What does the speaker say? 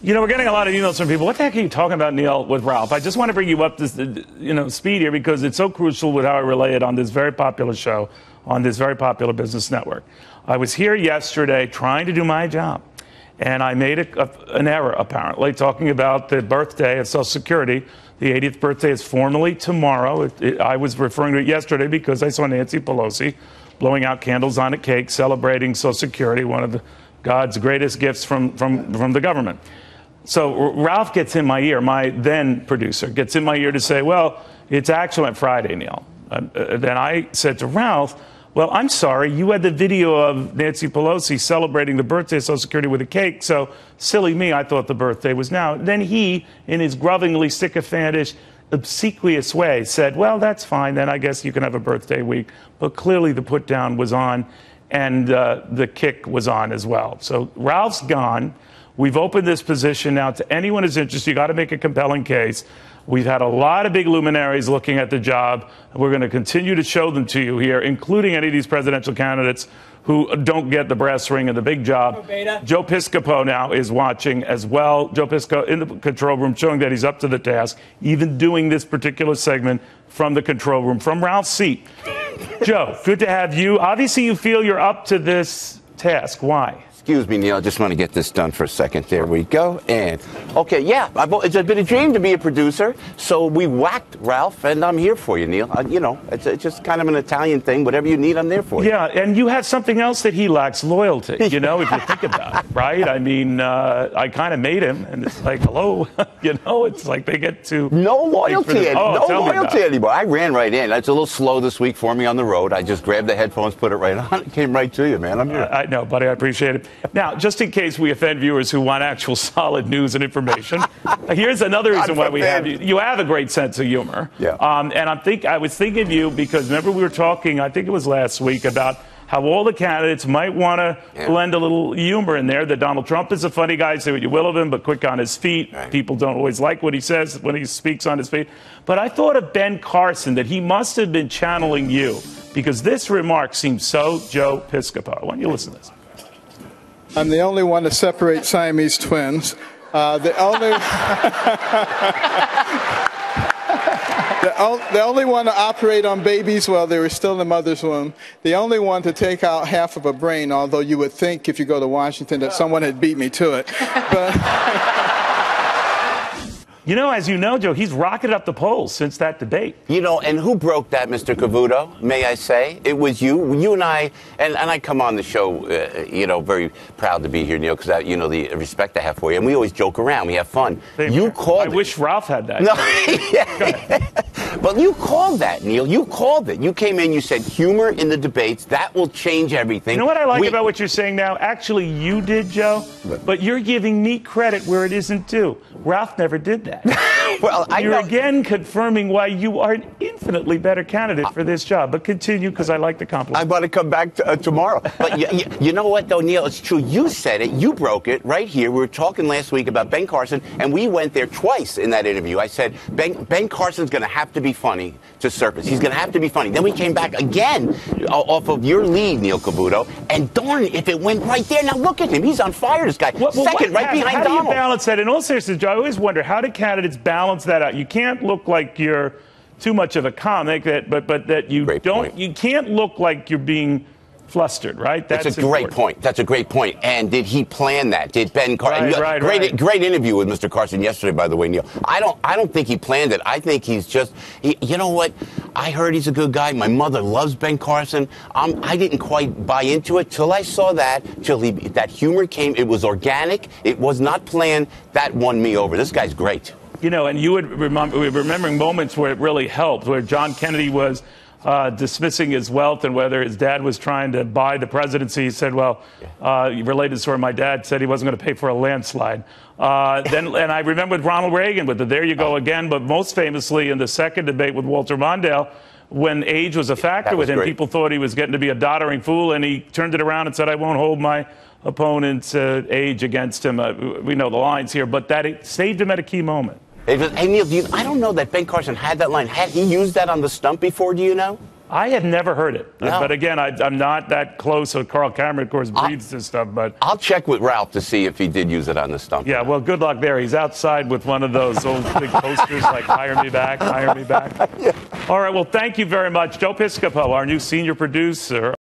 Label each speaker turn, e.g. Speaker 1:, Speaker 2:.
Speaker 1: You know, we're getting a lot of emails from people. What the heck are you talking about, Neil, with Ralph? I just want to bring you up to speed here because it's so crucial with how I relay it on this very popular show, on this very popular business network. I was here yesterday trying to do my job, and I made an error, apparently, talking about the birthday of Social Security. The 80th birthday is formally tomorrow. I was referring to it yesterday because I saw Nancy Pelosi blowing out candles on a cake, celebrating Social Security, one of God's greatest gifts from the government. So Ralph gets in my ear, my then producer, gets in my ear to say, well, it's actually on Friday, Neil. Then I said to Ralph, well, I'm sorry, you had the video of Nancy Pelosi celebrating the birthday of Social Security with a cake, so silly me, I thought the birthday was now. Then he, in his grovingly sycophantish, obsequious way, said, well, that's fine, then I guess you can have a birthday week. But clearly the put down was on, and the kick was on as well. So Ralph's gone. We've opened this position now to anyone who's interested. You got to make a compelling case. We've had a lot of big luminaries looking at the job, and we're going to continue to show them to you here, including any of these presidential candidates who don't get the brass ring and the big job. Joe Piscopo now is watching as well. Joe Piscopo in the control room, showing that he's up to the task, even doing this particular segment from the control room, from Ralph's seat. Joe, good to have you. Obviously, you feel you're up to this task. Why?
Speaker 2: Excuse me, Neil. I just want to get this done for a second. There we go. And, okay, yeah, it's been a dream to be a producer. So we whacked Ralph, and I'm here for you, Neil. You know, it's just kind of an Italian thing. Whatever you need, I'm there for you.
Speaker 1: Yeah, and you have something else that he lacks, loyalty, you know, if you think about it, right? I mean, I kind of made him, and it's like, hello, you know, it's like they get to...
Speaker 2: No loyalty anymore. I ran right in. It's a little slow this week for me on the road. I just grabbed the headphones, put it right on. It came right to you, man. I'm here.
Speaker 1: I know, buddy. I appreciate it. Now, just in case we offend viewers who want actual solid news and information, here's another reason why we have you. You have a great sense of humor.
Speaker 2: Yeah.
Speaker 1: And I was thinking of you because remember we were talking, I think it was last week, about how all the candidates might want to blend a little humor in there, that Donald Trump is a funny guy, say what you will of him, but quick on his feet.
Speaker 2: Right.
Speaker 1: People don't always like what he says when he speaks on his feet. But I thought of Ben Carson, that he must have been channeling you, because this remark seems so Joe Piscopo. Why don't you listen to this?
Speaker 3: I'm the only one to separate Siamese twins. The only one to operate on babies while they were still in the mother's womb. The only one to take out half of a brain, although you would think if you go to Washington that someone had beat me to it. But
Speaker 1: you know, as you know, Joe, he's rocketed up the polls since that debate.
Speaker 2: You know, and who broke that, Mr. Cavuto, may I say? It was you. You and I, and I come on the show, you know, very proud to be here, Neil, because, you know, the respect I have for you. And we always joke around. We have fun. You called it.
Speaker 1: I wish Ralph had that.
Speaker 2: No, yeah. But you called that, Neil. You called it. You came in, you said humor in the debates. That will change everything.
Speaker 1: You know what I like about what you're saying now? Actually, you did, Joe, but you're giving me credit where it isn't due. Ralph never did that.
Speaker 2: Well,
Speaker 1: you're again confirming why you are an infinitely better candidate for this job. But continue, because I like the compliment.
Speaker 2: I'm going to come back tomorrow. But you know what, though, Neil? It's true. You said it. You broke it right here. We were talking last week about Ben Carson, and we went there twice in that interview. I said, Ben Carson's going to have to be funny to surface. He's going to have to be funny. Then we came back again off of your lead, Neil Cavuto, and darn if it went right there. Now look at him. He's on fire, this guy. Second, right behind Donald.
Speaker 1: How do you balance that? In all seriousness, Joe, I always wonder, how do candidates balance that out? You can't look like you're too much of a comic, but that you you can't look like you're being flustered, right?
Speaker 2: That's a great point. That's a great point. And did he plan that? Did Ben Carson? Great interview with Mr. Carson yesterday, by the way, Neil. I don't think he planned it. I think he's just. You know what? I heard he's a good guy. My mother loves Ben Carson. I didn't quite buy into it till I saw that. That humor came. It was organic. It was not planned. That won me over. This guy's great.
Speaker 1: You know, and you would remembering moments where it really helped, where John Kennedy was dismissing his wealth and whether his dad was trying to buy the presidency. He said, well, related story, my dad said he wasn't going to pay for a landslide. And I remember with Ronald Reagan with the there you go again, but most famously in the second debate with Walter Mondale, when age was a factor with him, people thought he was getting to be a doddering fool, and he turned it around and said, I won't hold my opponent's age against him. We know the lines here, but that it saved him at a key moment.
Speaker 2: Hey, Neil, I don't know that Ben Carson had that line. Had he used that on the stump before, do you know?
Speaker 1: I had never heard it.
Speaker 2: No.
Speaker 1: But again, I'm not that close. So Carl Cameron, of course, breathes this stuff. But
Speaker 2: I'll check with Ralph to see if he did use it on the stump.
Speaker 1: yeah, well, good luck there. He's outside with one of those old big posters like "Hire me back, hire me back." Yeah. All right. Well, thank you very much, Joe Piscopo, our new senior producer.